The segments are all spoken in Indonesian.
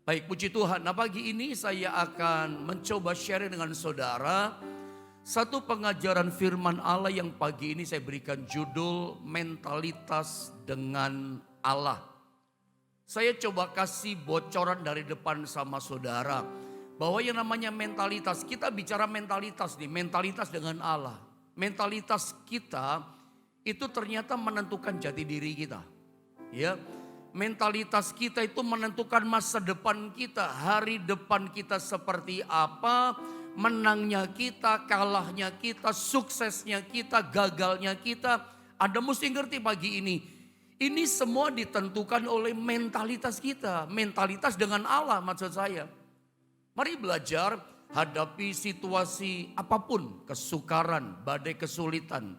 Baik, puji Tuhan. Nah, pagi ini saya akan mencoba share dengan saudara satu pengajaran firman Allah yang pagi ini saya berikan judul mentalitas dengan Allah. Saya coba kasih bocoran dari depan sama saudara bahwa yang namanya mentalitas, kita bicara mentalitas nih, mentalitas dengan Allah. Mentalitas kita itu ternyata menentukan jati diri kita. Ya. Mentalitas kita itu menentukan masa depan kita, hari depan kita seperti apa, menangnya kita, kalahnya kita, suksesnya kita, gagalnya kita. Anda mesti ngerti pagi ini. Ini semua ditentukan oleh mentalitas kita, mentalitas dengan Allah maksud saya. Mari belajar hadapi situasi apapun, kesukaran, badai kesulitan.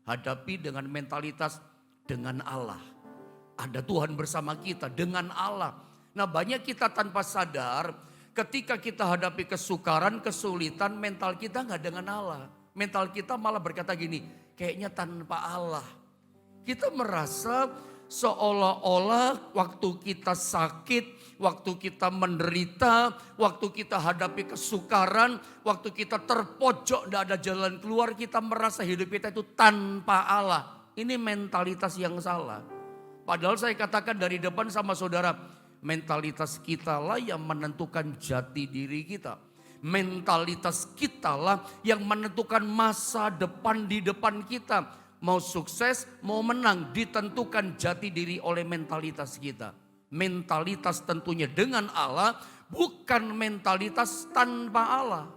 Hadapi dengan mentalitas dengan Allah. Ada Tuhan bersama kita dengan Allah. Nah, banyak kita tanpa sadar ketika kita hadapi kesukaran, kesulitan, mental kita nggak dengan Allah. Mental kita malah berkata gini, kayaknya tanpa Allah. Kita merasa seolah-olah waktu kita sakit, waktu kita menderita, waktu kita hadapi kesukaran, waktu kita terpojok, tidak ada jalan keluar, kita merasa hidup kita itu tanpa Allah. Ini mentalitas yang salah. Padahal saya katakan dari depan sama saudara, mentalitas kita lah yang menentukan jati diri kita. Mentalitas kita lah yang menentukan masa depan di depan kita. Mau sukses, mau menang, ditentukan jati diri oleh mentalitas kita. Mentalitas tentunya dengan Allah, bukan mentalitas tanpa Allah.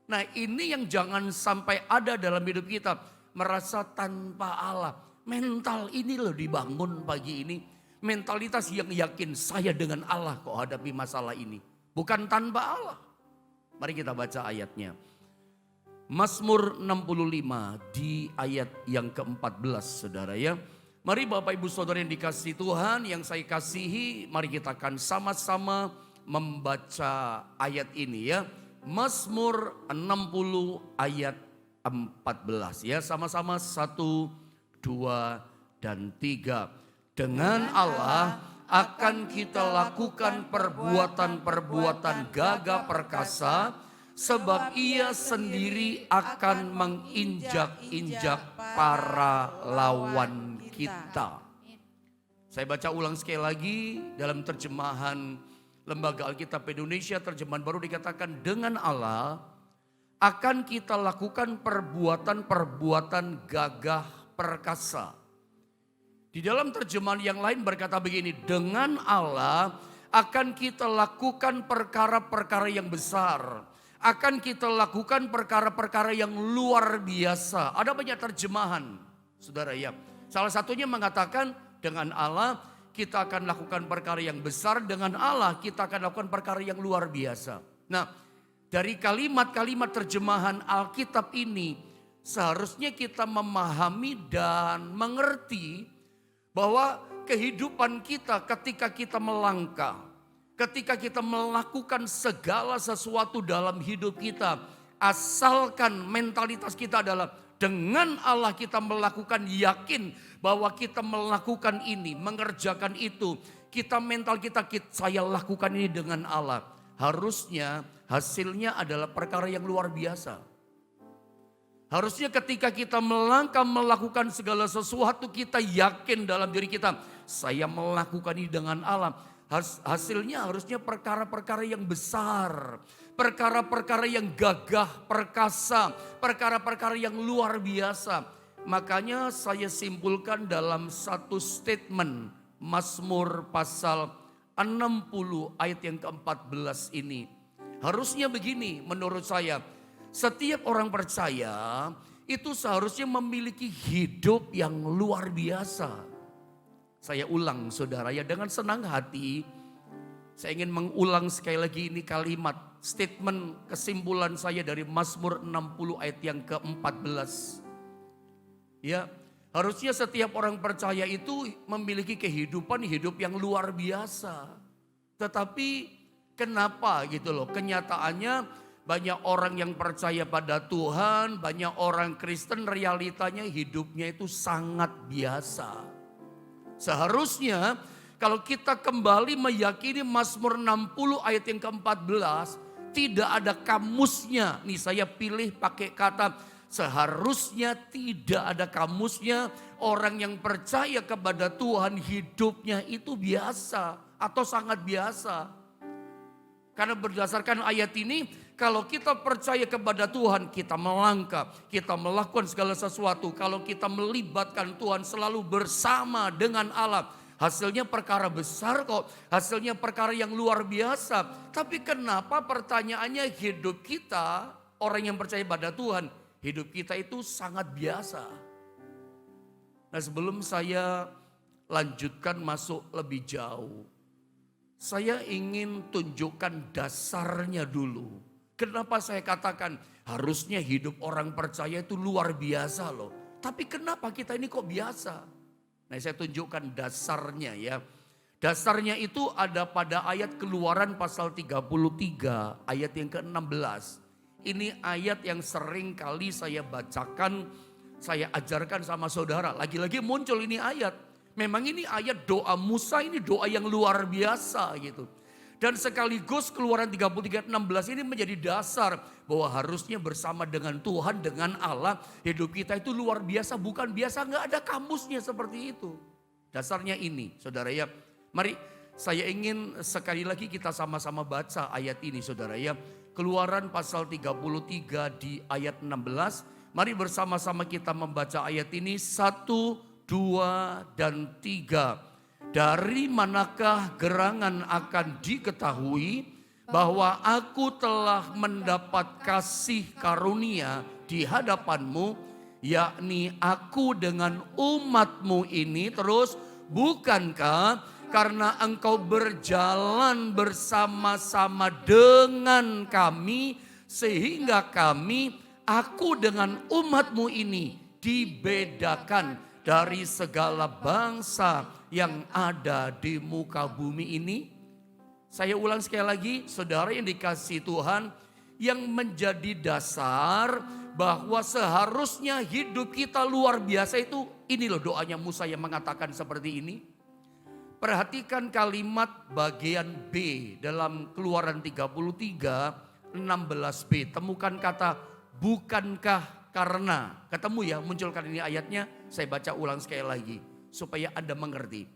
Nah, ini yang jangan sampai ada dalam hidup kita, merasa tanpa Allah. Mental ini loh dibangun pagi ini. Mentalitas yang yakin saya dengan Allah kok hadapi masalah ini. Bukan tanpa Allah. Mari kita baca ayatnya. Mazmur 65 di ayat yang ke-14 saudara ya. Mari Bapak Ibu Saudara yang dikasihi Tuhan, yang saya kasihi, mari kita akan sama-sama membaca ayat ini ya. Mazmur 60 ayat 14 ya. Sama-sama 1, 2, dan 3. Dengan Allah akan kita lakukan perbuatan-perbuatan gagah perkasa, sebab Ia sendiri akan menginjak-injak para lawan kita. Saya baca ulang sekali lagi dalam terjemahan Lembaga Alkitab Indonesia, terjemahan baru dikatakan, dengan Allah akan kita lakukan perbuatan-perbuatan gagah perkasa. Di dalam terjemahan yang lain berkata begini, dengan Allah akan kita lakukan perkara-perkara yang besar. Akan kita lakukan perkara-perkara yang luar biasa. Ada banyak terjemahan, saudara ya. Salah satunya mengatakan dengan Allah kita akan lakukan perkara yang besar. Dengan Allah kita akan lakukan perkara yang luar biasa. Nah, dari kalimat-kalimat terjemahan Alkitab ini, seharusnya kita memahami dan mengerti bahwa kehidupan kita ketika kita melangkah, ketika kita melakukan segala sesuatu dalam hidup kita, asalkan mentalitas kita adalah dengan Allah kita melakukan, yakin bahwa kita melakukan ini, mengerjakan itu, kita mental kita saya lakukan ini dengan Allah. Harusnya hasilnya adalah perkara yang luar biasa. Harusnya ketika kita melangkah melakukan segala sesuatu, kita yakin dalam diri kita, saya melakukan ini dengan Allah. Hasilnya harusnya perkara-perkara yang besar, perkara-perkara yang gagah perkasa, perkara-perkara yang luar biasa. Makanya saya simpulkan dalam satu statement Mazmur pasal 60 ayat yang ke-14 ini. Harusnya begini menurut saya. Setiap orang percaya itu seharusnya memiliki hidup yang luar biasa. Saya ulang saudara ya, dengan senang hati saya ingin mengulang sekali lagi ini kalimat statement kesimpulan saya dari Mazmur 60 ayat yang ke-14. Ya, harusnya setiap orang percaya itu memiliki kehidupan hidup yang luar biasa. Tetapi kenapa gitu loh, kenyataannya banyak orang yang percaya pada Tuhan, banyak orang Kristen realitanya hidupnya itu sangat biasa. Seharusnya Kalau kita kembali meyakini Mazmur 60 ayat yang ke-14, tidak ada kamusnya. Nih saya pilih pakai kata seharusnya tidak ada kamusnya. Orang yang percaya kepada Tuhan hidupnya itu biasa atau sangat biasa. Karena berdasarkan ayat ini, kalau kita percaya kepada Tuhan, kita melangkah, kita melakukan segala sesuatu. Kalau kita melibatkan Tuhan selalu bersama dengan Allah, hasilnya perkara besar kok, hasilnya perkara yang luar biasa. Tapi kenapa pertanyaannya hidup kita, orang yang percaya pada Tuhan, hidup kita itu sangat biasa. Nah, sebelum saya lanjutkan masuk lebih jauh, saya ingin tunjukkan dasarnya dulu. Kenapa saya katakan harusnya hidup orang percaya itu luar biasa loh. Tapi kenapa kita ini kok biasa? Nah, saya tunjukkan dasarnya ya. Dasarnya itu ada pada ayat Keluaran pasal 33 ayat yang ke-16. Ini ayat yang sering kali saya bacakan, saya ajarkan sama saudara. Lagi-lagi muncul ini ayat. Memang ini ayat doa Musa, ini doa yang luar biasa gitu. Dan sekaligus Keluaran 33 16 ini menjadi dasar bahwa harusnya bersama dengan Tuhan, dengan Allah, hidup kita itu luar biasa, bukan biasa, nggak ada kamusnya seperti itu. Dasarnya ini, saudara ya. Mari saya ingin sekali lagi kita sama-sama baca ayat ini, saudara ya. Keluaran pasal 33 di ayat 16. Mari bersama-sama kita membaca ayat ini 1, 2, dan 3. Dari manakah gerangan akan diketahui bahwa aku telah mendapat kasih karunia di hadapanmu, yakni aku dengan umatmu ini. Terus, bukankah karena engkau berjalan bersama-sama dengan kami, sehingga aku dengan umatmu ini dibedakan dari segala bangsa yang ada di muka bumi ini. Saya ulang sekali lagi, saudara yang dikasihi Tuhan, yang menjadi dasar bahwa seharusnya hidup kita luar biasa itu, ini loh doanya Musa yang mengatakan seperti ini. Perhatikan kalimat bagian B dalam Keluaran 33 16b. Temukan kata bukankah karena. Ketemu ya, munculkan ini ayatnya. Saya baca ulang sekali lagi supaya Anda mengerti.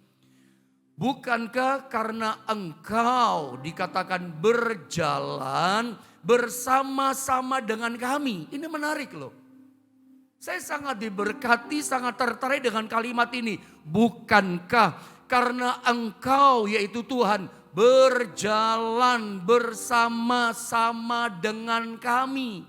Bukankah karena engkau dikatakan berjalan bersama-sama dengan kami. Ini menarik loh. Saya sangat diberkati, sangat tertarik dengan kalimat ini. Bukankah karena engkau, yaitu Tuhan, berjalan bersama-sama dengan kami.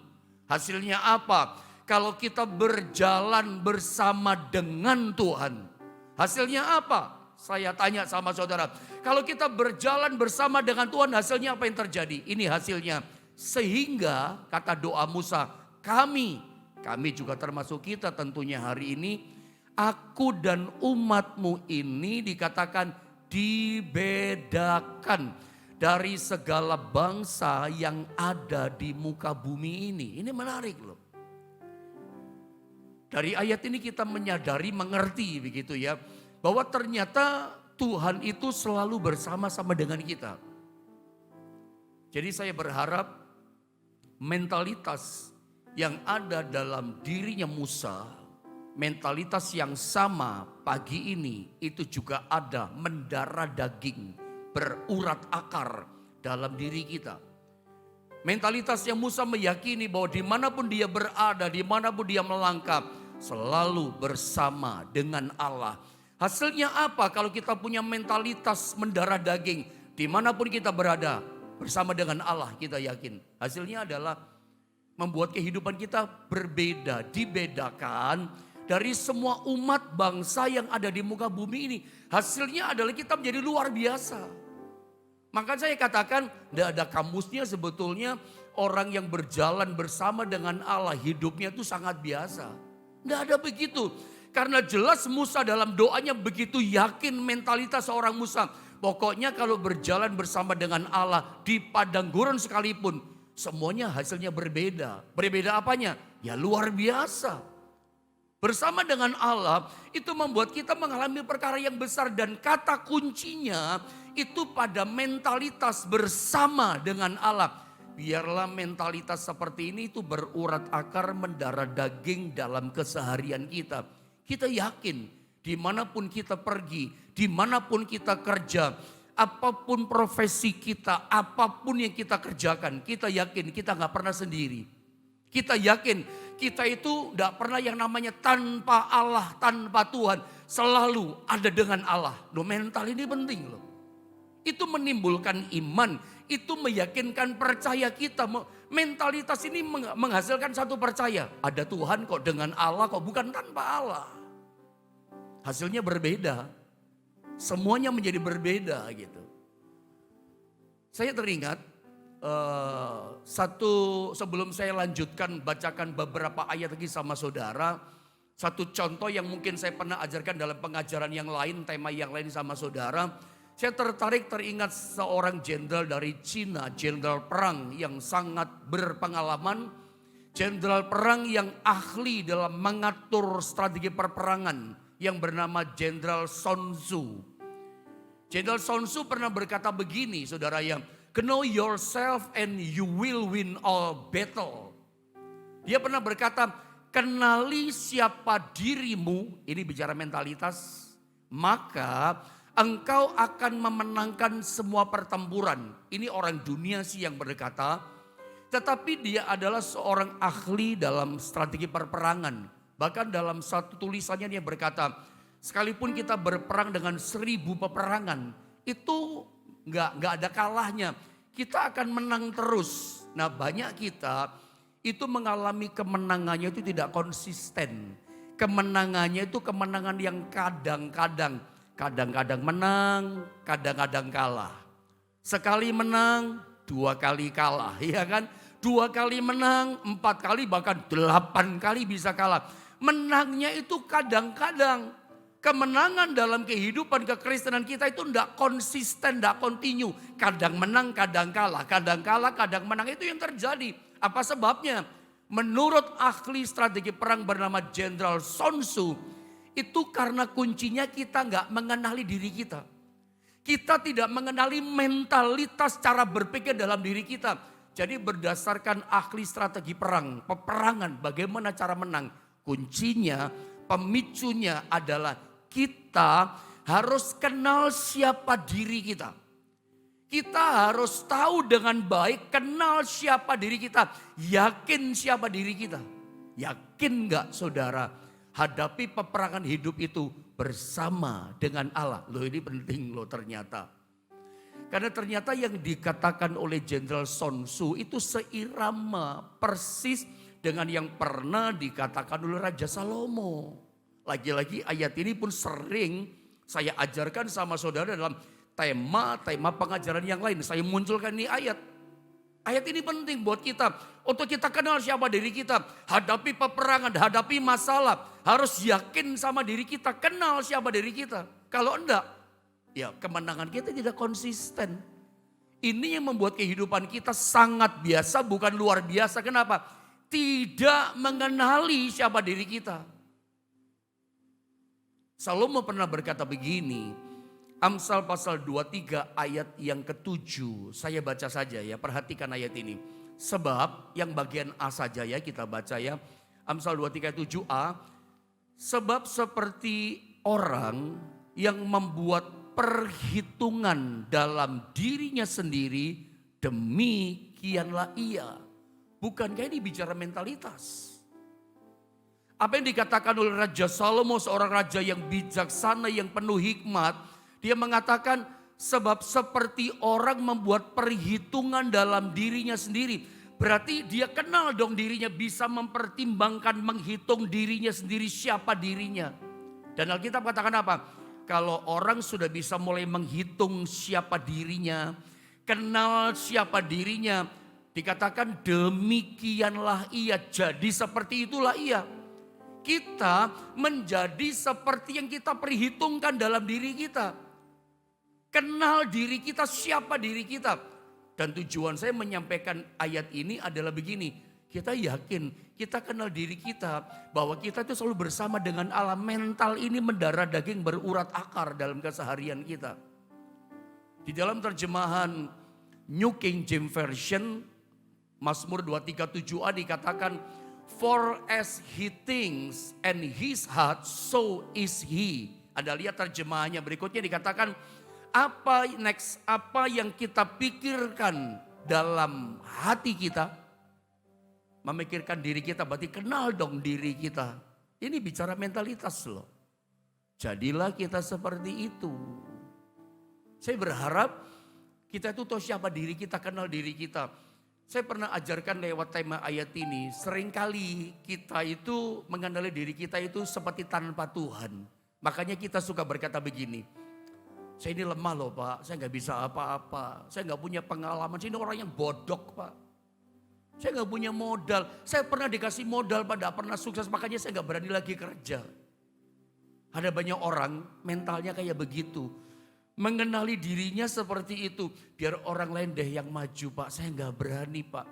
Hasilnya apa? Kalau kita berjalan bersama dengan Tuhan, hasilnya apa? Saya tanya sama saudara, kalau kita berjalan bersama dengan Tuhan, hasilnya apa yang terjadi? Ini hasilnya. Sehingga kata doa Musa, kami juga termasuk kita tentunya hari ini, aku dan umatmu ini dikatakan dibedakan dari segala bangsa yang ada di muka bumi ini. Ini menarik loh. Dari ayat ini kita menyadari, mengerti begitu ya, bahwa ternyata Tuhan itu selalu bersama-sama dengan kita. Jadi saya berharap mentalitas yang ada dalam dirinya Musa, mentalitas yang sama pagi ini itu juga ada mendarah daging, berurat akar dalam diri kita. Mentalitas yang Musa meyakini bahwa dimanapun dia berada, dimanapun dia melangkah, selalu bersama dengan Allah. Hasilnya apa kalau kita punya mentalitas mendarah daging? Dimanapun kita berada, bersama dengan Allah kita yakin. Hasilnya adalah membuat kehidupan kita berbeda, dibedakan dari semua umat bangsa yang ada di muka bumi ini. Hasilnya adalah kita menjadi luar biasa. Maka saya katakan tidak ada kamusnya sebetulnya orang yang berjalan bersama dengan Allah hidupnya itu sangat biasa. Tidak ada begitu. Karena jelas Musa dalam doanya begitu yakin mentalitas seorang Musa. Pokoknya kalau berjalan bersama dengan Allah di padang gurun sekalipun, semuanya hasilnya berbeda. Berbeda apanya? Ya luar biasa. Bersama dengan Allah itu membuat kita mengalami perkara yang besar. Dan kata kuncinya itu pada mentalitas bersama dengan Allah. Biarlah mentalitas seperti ini itu berurat akar mendarah daging dalam keseharian kita. Kita yakin dimanapun kita pergi, dimanapun kita kerja, apapun profesi kita, apapun yang kita kerjakan, kita yakin kita gak pernah sendiri. Kita yakin kita itu tidak pernah yang namanya tanpa Allah, tanpa Tuhan. Selalu ada dengan Allah. Mental ini penting loh. Itu menimbulkan iman. Itu meyakinkan percaya kita. Mentalitas ini menghasilkan satu percaya. Ada Tuhan kok, dengan Allah kok, bukan tanpa Allah. Hasilnya berbeda. Semuanya menjadi berbeda gitu. Saya teringat sebelum saya lanjutkan bacakan beberapa ayat lagi sama saudara. Satu contoh yang mungkin saya pernah ajarkan dalam pengajaran yang lain, tema yang lain sama saudara. Saya teringat seorang jenderal dari Cina, jenderal perang yang sangat berpengalaman. Jenderal perang yang ahli dalam mengatur strategi perperangan yang bernama Jenderal Sun Tzu. Jenderal Sun Tzu pernah berkata begini saudara, yang know yourself and you will win all battle. Dia pernah berkata, kenali siapa dirimu, ini bicara mentalitas, maka engkau akan memenangkan semua pertempuran. Ini orang dunia sih yang berkata, tetapi dia adalah seorang ahli dalam strategi perperangan. Bahkan dalam satu tulisannya dia berkata, sekalipun kita berperang dengan 1000 peperangan, itu nggak ada kalahnya. Kita akan menang terus. Nah, banyak kita itu mengalami kemenangannya itu tidak konsisten. Kemenangannya itu kemenangan yang kadang-kadang menang, kadang-kadang kalah. Sekali menang, 2 kali kalah, ya kan? 2 kali menang, 4 kali bahkan 8 kali bisa kalah. Menangnya itu kadang-kadang. Kemenangan dalam kehidupan kekristenan kita itu tidak konsisten, tidak kontinu. Kadang menang, kadang kalah, kadang menang. Itu yang terjadi. Apa sebabnya? Menurut ahli strategi perang bernama Jenderal Sun Tzu, itu karena kuncinya kita nggak mengenali diri kita. Kita tidak mengenali mentalitas cara berpikir dalam diri kita. Jadi berdasarkan ahli strategi perang, peperangan, bagaimana cara menang. Kuncinya, pemicunya adalah kita harus kenal siapa diri kita. Kita harus tahu dengan baik, kenal siapa diri kita. Yakin siapa diri kita. Yakin gak saudara? Hadapi peperangan hidup itu bersama dengan Allah. Loh, ini penting loh ternyata. Karena ternyata yang dikatakan oleh Jenderal Sun Tzu itu seirama persis dengan yang pernah dikatakan oleh Raja Salomo. Lagi-lagi ayat ini pun sering saya ajarkan sama saudara dalam tema pengajaran yang lain. Saya munculkan ini ayat. Ayat ini penting buat kita. Untuk kita kenal siapa diri kita. Hadapi peperangan, hadapi masalah. Harus yakin sama diri kita. Kenal siapa diri kita. Kalau enggak, ya kemenangan kita tidak konsisten. Ini yang membuat kehidupan kita sangat biasa, bukan luar biasa. Kenapa? Tidak mengenali siapa diri kita. Salomo pernah berkata begini, Amsal pasal 23 ayat yang ke-7. Saya baca saja ya, perhatikan ayat ini. Sebab, yang bagian A saja ya kita baca ya. Amsal 23 ayat 7a. Sebab seperti orang yang membuat perhitungan dalam dirinya sendiri, demikianlah ia. Bukankah ini bicara mentalitas? Apa yang dikatakan oleh Raja Salomo, seorang raja yang bijaksana, yang penuh hikmat. Dia mengatakan sebab seperti orang membuat perhitungan dalam dirinya sendiri. Berarti dia kenal dong dirinya, bisa mempertimbangkan, menghitung dirinya sendiri, siapa dirinya. Dan Alkitab katakan apa? Kalau orang sudah bisa mulai menghitung siapa dirinya, kenal siapa dirinya, dikatakan demikianlah ia, jadi seperti itulah ia. Kita menjadi seperti yang kita perhitungkan dalam diri kita. Kenal diri kita, siapa diri kita. Dan tujuan saya menyampaikan ayat ini adalah begini. Kita yakin, kita kenal diri kita bahwa kita itu selalu bersama dengan Allah. Mental ini mendarah daging berurat akar dalam keseharian kita. Di dalam terjemahan New King James Version, Mazmur 237a dikatakan, for as he thinks and his heart, so is he. Ada lihat terjemahannya berikutnya dikatakan, apa yang kita pikirkan dalam hati kita, memikirkan diri kita, berarti kenal dong diri kita. Ini bicara mentalitas loh. Jadilah kita seperti itu. Saya berharap kita itu tahu siapa diri kita, kenal diri kita. Saya pernah ajarkan lewat tema ayat ini, seringkali kita itu mengenali diri kita itu seperti tanpa Tuhan. Makanya kita suka berkata begini, saya ini lemah loh Pak, saya gak bisa apa-apa, saya gak punya pengalaman, saya ini orang yang bodoh Pak. Saya gak punya modal, saya pernah dikasih modal Pak, gak pernah sukses, makanya saya gak berani lagi kerja. Ada banyak orang mentalnya kayak begitu. Mengenali dirinya seperti itu. Biar orang lain deh yang maju Pak, saya gak berani Pak.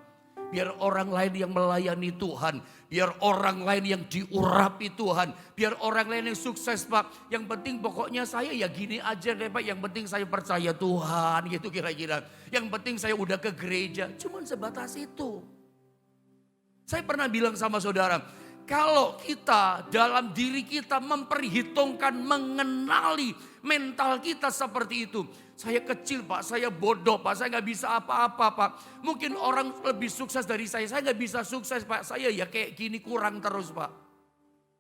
Biar orang lain yang melayani Tuhan. Biar orang lain yang diurapi Tuhan. Biar orang lain yang sukses Pak. Yang penting pokoknya saya ya gini aja deh Pak. Yang penting saya percaya Tuhan gitu kira-kira. Yang penting saya udah ke gereja. Cuman sebatas itu. Saya pernah bilang sama saudara. Kalau kita dalam diri kita memperhitungkan, mengenali mental kita seperti itu. Saya kecil Pak, saya bodoh Pak, saya gak bisa apa-apa Pak. Mungkin orang lebih sukses dari saya gak bisa sukses Pak. Saya ya kayak gini kurang terus Pak.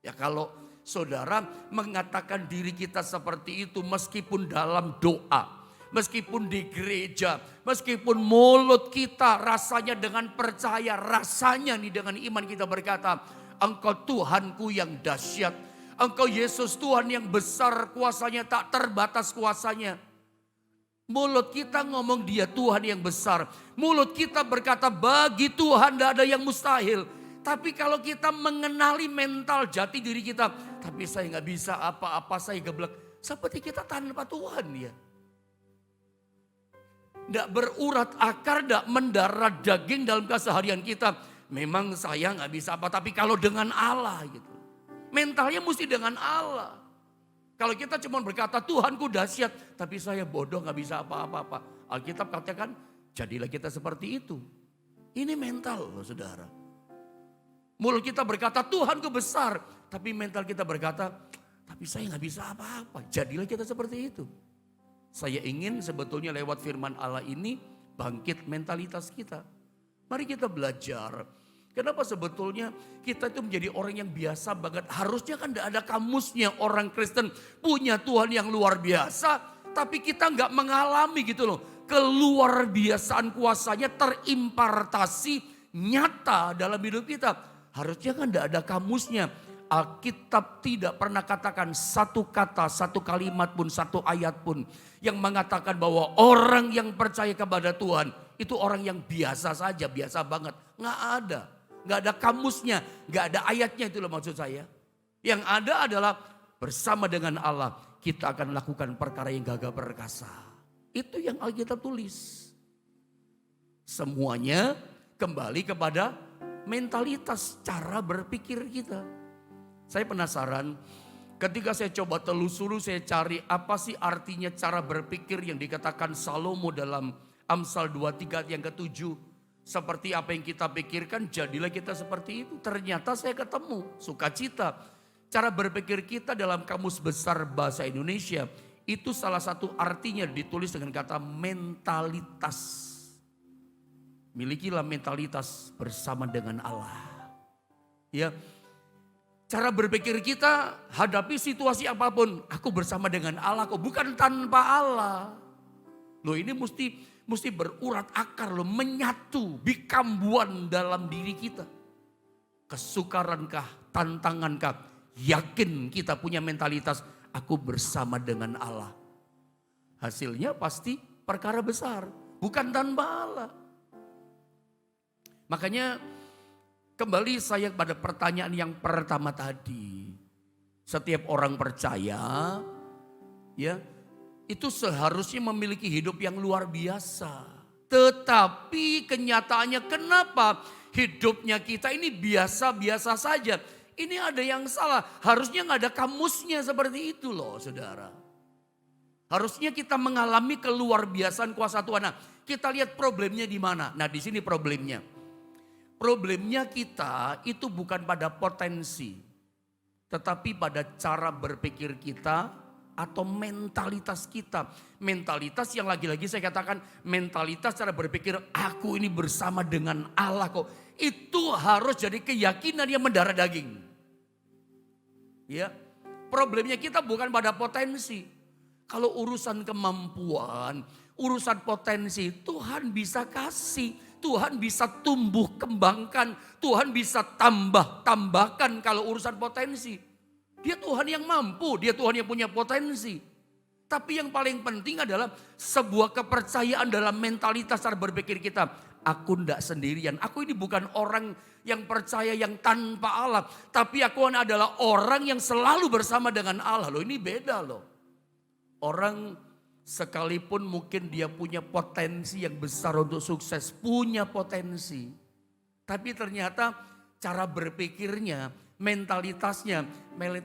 Ya kalau saudara mengatakan diri kita seperti itu meskipun dalam doa. Meskipun di gereja, meskipun mulut kita rasanya dengan percaya, rasanya nih dengan iman kita berkata, Engkau Tuhanku yang dahsyat. Engkau Yesus Tuhan yang besar kuasanya, tak terbatas kuasanya. Mulut kita ngomong dia Tuhan yang besar. Mulut kita berkata bagi Tuhan tidak ada yang mustahil. Tapi kalau kita mengenali mental jati diri kita. Tapi saya gak bisa apa-apa, saya geblek. Seperti kita tanpa Tuhan ya. Tidak berurat akar, tidak mendarah daging dalam keseharian kita. Memang saya gak bisa apa, tapi kalau dengan Allah gitu. Mentalnya mesti dengan Allah. Kalau kita cuma berkata Tuhanku dahsyat, tapi saya bodoh gak bisa apa-apa. Alkitab katakan jadilah kita seperti itu. Ini mental loh saudara. Mulut kita berkata Tuhanku besar, tapi mental kita berkata tapi saya gak bisa apa-apa. Jadilah kita seperti itu. Saya ingin sebetulnya lewat firman Allah ini bangkit mentalitas kita. Mari kita belajar. Kenapa sebetulnya kita itu menjadi orang yang biasa banget. Harusnya kan tidak ada kamusnya orang Kristen punya Tuhan yang luar biasa. Tapi kita nggak mengalami gitu loh. Keluar biasaan kuasanya terimpartasi nyata dalam hidup kita. Harusnya kan tidak ada kamusnya. Alkitab tidak pernah katakan satu kata, satu kalimat pun, satu ayat pun. Yang mengatakan bahwa orang yang percaya kepada Tuhan itu orang yang biasa saja, biasa banget. Nggak ada. Nggak ada kamusnya, nggak ada ayatnya, itu loh maksud saya. Yang ada adalah bersama dengan Allah kita akan lakukan perkara yang gagah perkasa. Itu yang Alkitab tulis. Semuanya kembali kepada mentalitas, cara berpikir kita. Saya penasaran ketika saya coba telusuri, saya cari apa sih artinya cara berpikir yang dikatakan Salomo dalam Amsal 23 yang ke-7. Seperti apa yang kita pikirkan, jadilah kita seperti itu. Ternyata saya ketemu sukacita. Cara berpikir kita dalam Kamus Besar Bahasa Indonesia, itu salah satu artinya ditulis dengan kata mentalitas. Milikilah mentalitas bersama dengan Allah. Ya, cara berpikir kita hadapi situasi apapun, aku bersama dengan Allah kok, bukan tanpa Allah. Loh ini mesti berurat akar loh, menyatu, become dalam diri kita. Kesukarankah, tantangankah, yakin kita punya mentalitas, aku bersama dengan Allah. Hasilnya pasti perkara besar, bukan tanpa Allah. Makanya kembali saya pada pertanyaan yang pertama tadi. Setiap orang percaya, ya, itu seharusnya memiliki hidup yang luar biasa. Tetapi kenyataannya kenapa hidupnya kita ini biasa-biasa saja. Ini ada yang salah. Harusnya nggak ada kamusnya seperti itu loh saudara. Harusnya kita mengalami keluar biasaan kuasa Tuhan. Nah, kita lihat problemnya di mana. Nah, di sini problemnya. Problemnya kita itu bukan pada potensi, tetapi pada cara berpikir kita atau mentalitas kita. Mentalitas yang lagi-lagi saya katakan mentalitas cara berpikir aku ini bersama dengan Allah kok. Itu harus jadi keyakinan yang mendarah daging. Ya, problemnya kita bukan pada potensi. Kalau urusan kemampuan, urusan potensi, Tuhan bisa kasih. Tuhan bisa tumbuh kembangkan. Tuhan bisa tambahkan kalau urusan potensi. Dia Tuhan yang mampu, dia Tuhan yang punya potensi. Tapi yang paling penting adalah sebuah kepercayaan dalam mentalitas cara berpikir kita. Aku tidak sendirian, aku ini bukan orang yang percaya yang tanpa Allah. Tapi aku adalah orang yang selalu bersama dengan Allah. Loh ini beda loh. Orang sekalipun mungkin dia punya potensi yang besar untuk sukses, punya potensi. Tapi ternyata cara berpikirnya, mentalitasnya,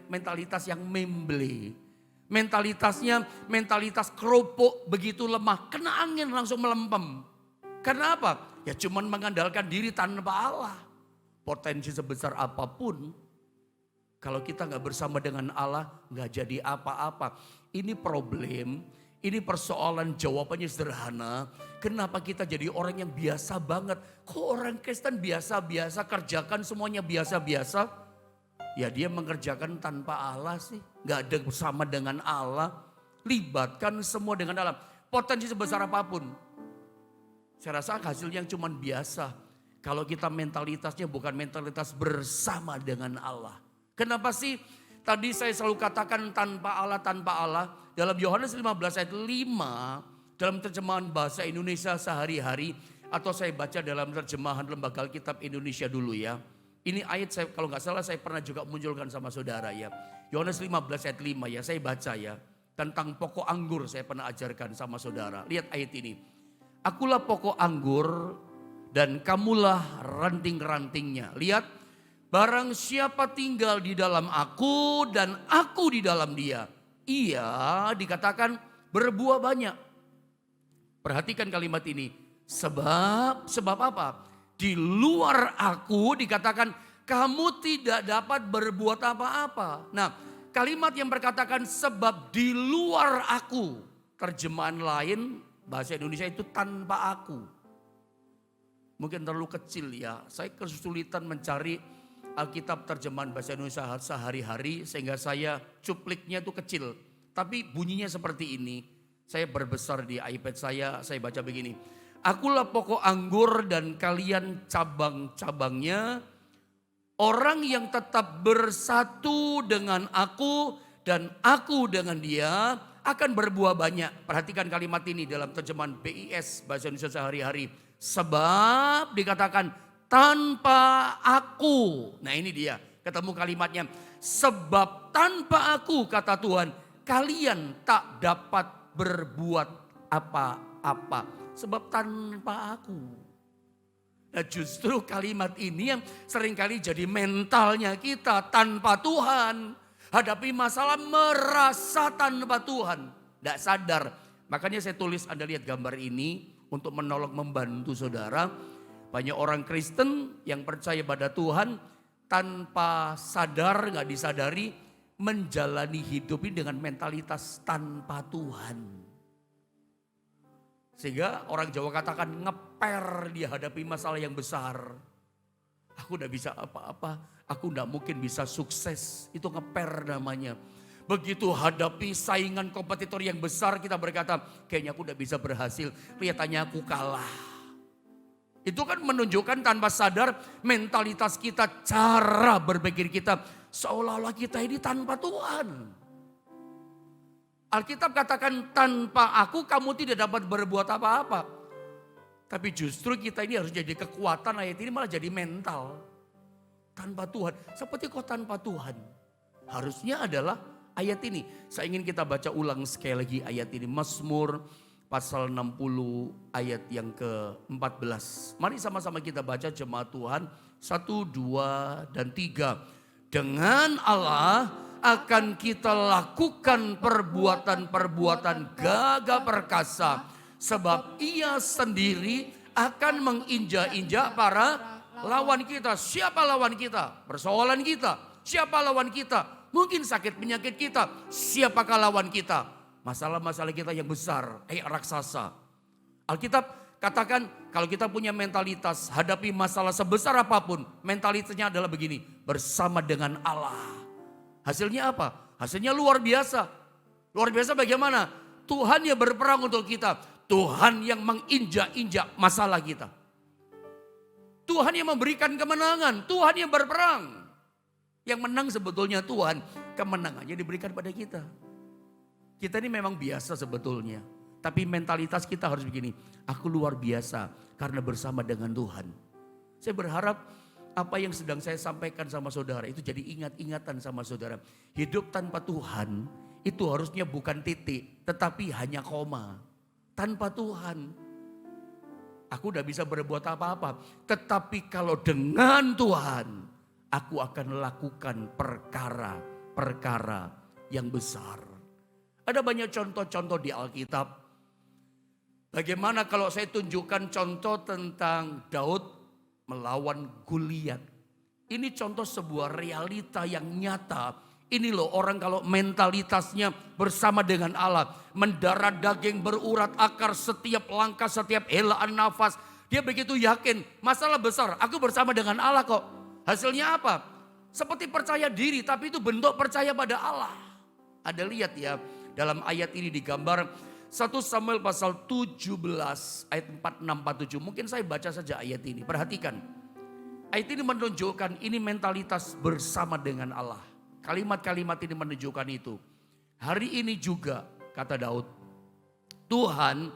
mentalitas yang memble. Mentalitas keropok begitu lemah, kena angin langsung melempem. Karena apa? Ya cuman mengandalkan diri tanpa Allah. Potensi sebesar apapun, kalau kita gak bersama dengan Allah, gak jadi apa-apa. Ini problem. Ini persoalan jawabannya sederhana. Kenapa kita jadi orang yang biasa banget? Kok orang Kristen biasa-biasa kerjakan semuanya biasa-biasa? Ya dia mengerjakan tanpa Allah sih. Gak ada bersama dengan Allah. Libatkan semua dengan Allah. Potensi sebesar apapun. Saya rasa hasilnya yang cuma biasa. Kalau kita mentalitasnya bukan mentalitas bersama dengan Allah. Kenapa sih? Tadi saya selalu katakan tanpa Allah, tanpa Allah. Dalam Yohanes 15 ayat 5, dalam terjemahan bahasa Indonesia sehari-hari, atau saya baca dalam terjemahan Lembaga Alkitab Indonesia dulu ya. Ini ayat saya kalau nggak salah saya pernah juga munculkan sama saudara ya. Yohanes 15 ayat 5 ya, saya baca ya. Tentang pokok anggur saya pernah ajarkan sama saudara. Lihat ayat ini. Akulah pokok anggur dan kamulah ranting-rantingnya. Lihat, barang siapa tinggal di dalam aku dan aku di dalam dia, ia dikatakan berbuah banyak. Perhatikan kalimat ini. Sebab apa? Di luar aku dikatakan kamu tidak dapat berbuat apa-apa. Nah, kalimat yang berkatakan sebab di luar aku. Terjemahan lain bahasa Indonesia itu tanpa aku. Mungkin terlalu kecil ya. Saya kesulitan mencari Alkitab terjemahan bahasa Indonesia sehari-hari sehingga saya cupliknya itu kecil. Tapi bunyinya seperti ini. Saya berbesar di iPad saya baca begini. Akulah pokok anggur dan kalian cabang-cabangnya. Orang yang tetap bersatu dengan aku dan aku dengan dia akan berbuah banyak. Perhatikan kalimat ini dalam terjemahan BIS bahasa Indonesia sehari-hari. Sebab dikatakan tanpa aku. Nah ini dia ketemu kalimatnya. Sebab tanpa aku kata Tuhan kalian tak dapat berbuat apa-apa. Sebab tanpa aku. Nah justru kalimat ini yang seringkali jadi mentalnya kita tanpa Tuhan. Hadapi masalah merasa tanpa Tuhan. Tidak sadar. Makanya saya tulis Anda lihat gambar ini untuk menolong membantu saudara. Banyak orang Kristen yang percaya pada Tuhan tanpa sadar, gak disadari menjalani hidup ini dengan mentalitas tanpa Tuhan. Sehingga orang Jawa katakan ngeper dia hadapi masalah yang besar. Aku gak bisa apa-apa, aku gak mungkin bisa sukses, itu ngeper namanya. Begitu hadapi saingan kompetitor yang besar kita berkata kayaknya aku gak bisa berhasil, kelihatannya aku kalah. Itu kan menunjukkan tanpa sadar mentalitas kita, cara berpikir kita. Seolah-olah kita ini tanpa Tuhan. Alkitab katakan tanpa aku kamu tidak dapat berbuat apa-apa. Tapi justru kita ini harus jadi kekuatan, ayat ini malah jadi mental. Tanpa Tuhan, seperti kok tanpa Tuhan. Harusnya adalah ayat ini. Saya ingin kita baca ulang sekali lagi ayat ini. Mazmur pasal 60 ayat yang ke-14. Mari sama-sama kita baca jemaat Tuhan 1, 2, dan 3. Dengan Allah akan kita lakukan perbuatan-perbuatan gagah perkasa, sebab Ia sendiri akan menginjak-injak para lawan kita. Siapa lawan kita? Persoalan kita. Siapa lawan kita? Mungkin sakit penyakit kita. Siapakah lawan kita? Masalah-masalah kita yang besar, kayak raksasa. Alkitab katakan kalau kita punya mentalitas hadapi masalah sebesar apapun, mentalitasnya adalah begini, bersama dengan Allah. Hasilnya apa? Hasilnya luar biasa. Luar biasa bagaimana? Tuhan yang berperang untuk kita. Tuhan yang menginjak-injak masalah kita. Tuhan yang memberikan kemenangan. Tuhan yang berperang. Yang menang sebetulnya Tuhan. Kemenangannya diberikan pada kita. Kita ini memang biasa sebetulnya. Tapi mentalitas kita harus begini. Aku luar biasa karena bersama dengan Tuhan. Saya berharap apa yang sedang saya sampaikan sama saudara itu jadi ingat-ingatan sama saudara. Hidup tanpa Tuhan itu harusnya bukan titik, tetapi hanya koma. Tanpa Tuhan, aku udah bisa berbuat apa-apa. Tetapi kalau dengan Tuhan, aku akan lakukan perkara-perkara yang besar. Ada banyak contoh-contoh di Alkitab. Bagaimana kalau saya tunjukkan contoh tentang Daud melawan Goliat. Ini contoh sebuah realita yang nyata. Ini loh orang kalau mentalitasnya bersama dengan Allah. Mendarah daging berurat akar setiap langkah, setiap helaan nafas. Dia begitu yakin masalah besar aku bersama dengan Allah kok. Hasilnya apa? Seperti percaya diri tapi itu bentuk percaya pada Allah. Ada lihat ya dalam ayat ini digambar 1 Samuel pasal 17 ayat 46-47. Mungkin saya baca saja ayat ini. Perhatikan. Ayat ini menunjukkan ini mentalitas bersama dengan Allah. Kalimat-kalimat ini menunjukkan itu. Hari ini juga kata Daud, Tuhan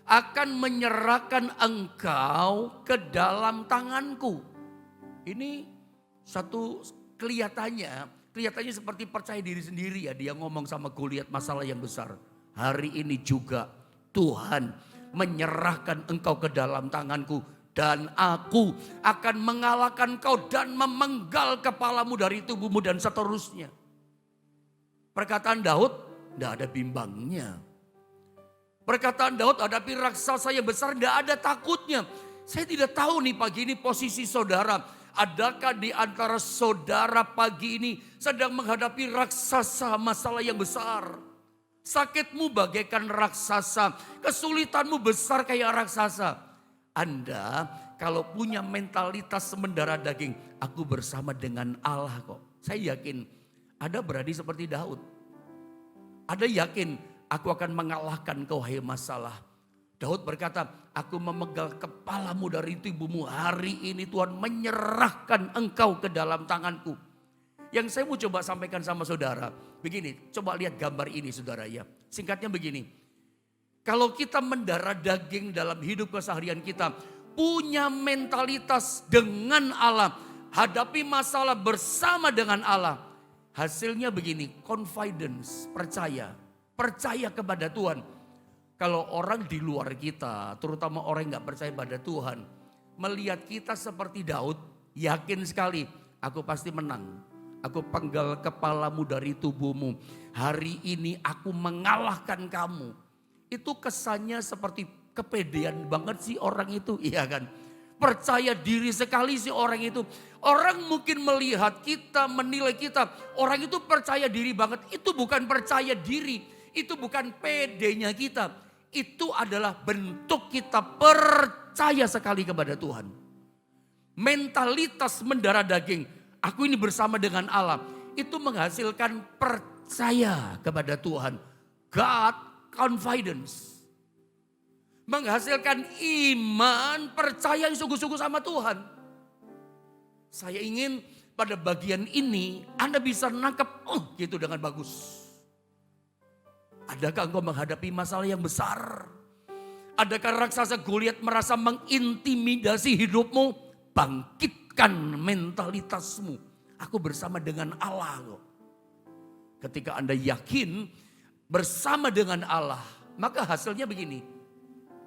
akan menyerahkan engkau ke dalam tanganku. Ini satu kelihatannya seperti percaya diri sendiri ya. Dia ngomong sama Goliat masalah yang besar. Hari ini juga Tuhan menyerahkan engkau ke dalam tanganku. Dan aku akan mengalahkan kau dan memenggal kepalamu dari tubuhmu dan seterusnya. Perkataan Daud tidak ada bimbangnya. Perkataan Daud hadapi raksasa yang besar tidak ada takutnya. Saya tidak tahu nih pagi ini posisi saudara. Adakah di antara saudara pagi ini sedang menghadapi raksasa masalah yang besar. Sakitmu bagaikan raksasa. Kesulitanmu besar kayak raksasa. Anda kalau punya mentalitas mendarah daging, aku bersama dengan Allah kok. Saya yakin Anda berani seperti Daud. Anda yakin aku akan mengalahkan kau hai masalah. Daud berkata, aku memegang kepalamu dari tubuhmu. Hari ini Tuhan menyerahkan engkau ke dalam tanganku. Yang saya mau coba sampaikan sama saudara. Begini, coba lihat gambar ini saudara ya. Singkatnya begini. Kalau kita mendarah daging dalam hidup keseharian kita, punya mentalitas dengan Allah, hadapi masalah bersama dengan Allah. Hasilnya begini, confidence, percaya kepada Tuhan. Kalau orang di luar kita, terutama orang yang gak percaya pada Tuhan, melihat kita seperti Daud, yakin sekali, aku pasti menang. Aku penggal kepalamu dari tubuhmu. Hari ini aku mengalahkan kamu. Itu kesannya seperti kepedean banget sih orang itu, iya kan? Percaya diri sekali sih orang itu. Orang mungkin melihat kita, menilai kita, orang itu percaya diri banget. Itu bukan percaya diri, itu bukan pedenya kita. Itu adalah bentuk kita percaya sekali kepada Tuhan. Mentalitas mendarah daging, aku ini bersama dengan Allah, itu menghasilkan percaya kepada Tuhan. God confidence. Menghasilkan iman, percaya yang sungguh-sungguh sama Tuhan. Saya ingin pada bagian ini Anda bisa nangkep gitu dengan bagus. Adakah engkau menghadapi masalah yang besar? Adakah raksasa Goliat merasa mengintimidasi hidupmu? Bangkitkan mentalitasmu. Aku bersama dengan Allah kok. Ketika Anda yakin bersama dengan Allah, maka hasilnya begini.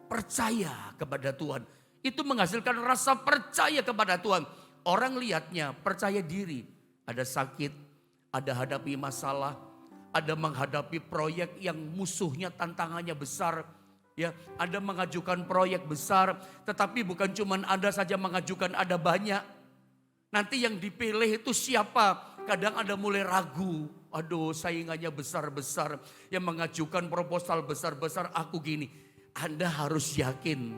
percaya kepada Tuhan. Itu menghasilkan rasa percaya kepada Tuhan. Orang lihatnya percaya diri. Ada sakit, ada hadapi masalah, ada menghadapi proyek yang musuhnya tantangannya besar. Ya, ada mengajukan proyek besar, tetapi bukan cuma Anda saja mengajukan, ada banyak. Nanti yang dipilih itu siapa? Kadang ada mulai ragu. Aduh, saingannya besar-besar, yang mengajukan proposal besar-besar, aku gini. Anda harus yakin.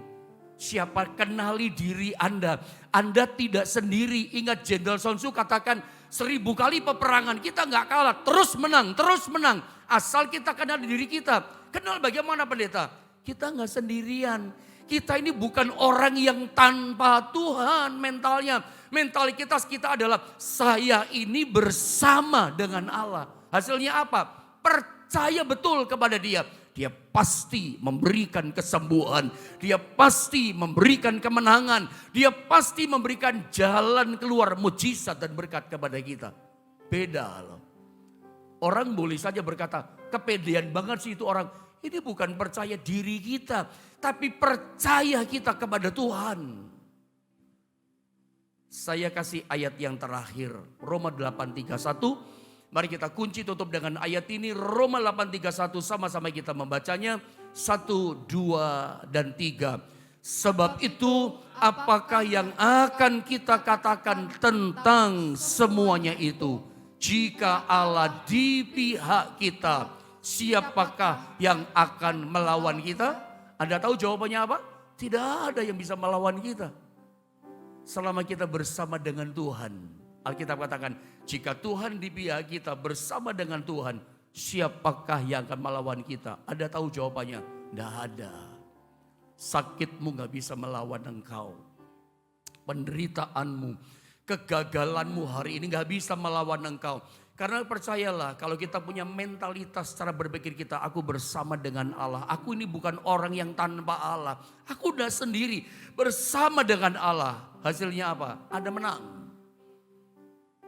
Siapa, kenali diri Anda. Anda tidak sendiri. Ingat Jenderal Sun Tzu katakan 1000 kali peperangan kita nggak kalah. Terus menang, terus menang. Asal kita kenal diri kita. Kenal bagaimana pendeta? Kita nggak sendirian. Kita ini bukan orang yang tanpa Tuhan mentalnya. Mentalitas kita adalah saya ini bersama dengan Allah. Hasilnya apa? Percaya betul kepada Dia. Dia pasti memberikan kesembuhan. Dia pasti memberikan kemenangan. Dia pasti memberikan jalan keluar mujizat dan berkat kepada kita. Beda loh. Orang boleh saja berkata, kepedean banget sih itu orang. Ini bukan percaya diri kita, tapi percaya kita kepada Tuhan. Saya kasih ayat yang terakhir, Roma 8:31. Mari kita kunci tutup dengan ayat ini, Roma 8:31, sama-sama kita membacanya. 1, 2, dan 3. Sebab itu apakah yang akan kita katakan tentang semuanya itu? Jika Allah di pihak kita, siapakah yang akan melawan kita? Anda tahu jawabannya apa? Tidak ada yang bisa melawan kita. Selama kita bersama dengan Tuhan. Alkitab katakan, jika Tuhan di pihak kita bersama dengan Tuhan, siapakah yang akan melawan kita? Anda tahu jawabannya? Tidak ada. Sakitmu gak bisa melawan engkau. Penderitaanmu, kegagalanmu hari ini gak bisa melawan engkau. Karena percayalah, kalau kita punya mentalitas cara berpikir kita, aku bersama dengan Allah. Aku ini bukan orang yang tanpa Allah. Aku udah sendiri bersama dengan Allah. Hasilnya apa? Ada menang.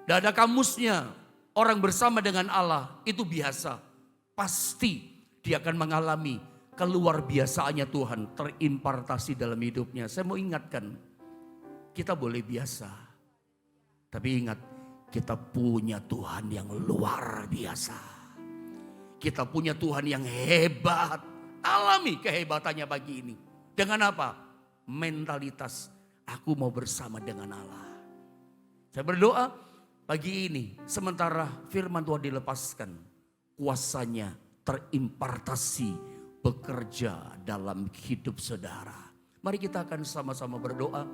Tidak ada kamusnya. Orang bersama dengan Allah itu biasa. Pasti dia akan mengalami keluar biasaannya Tuhan terimpartasi dalam hidupnya. Saya mau ingatkan, kita boleh biasa. Tapi ingat, kita punya Tuhan yang luar biasa. Kita punya Tuhan yang hebat. Alami kehebatannya pagi ini. Dengan apa? Mentalitas, aku mau bersama dengan Allah. Saya berdoa pagi ini, sementara firman Tuhan dilepaskan, kuasanya terimpartasi bekerja dalam hidup saudara. Mari kita akan sama-sama berdoa.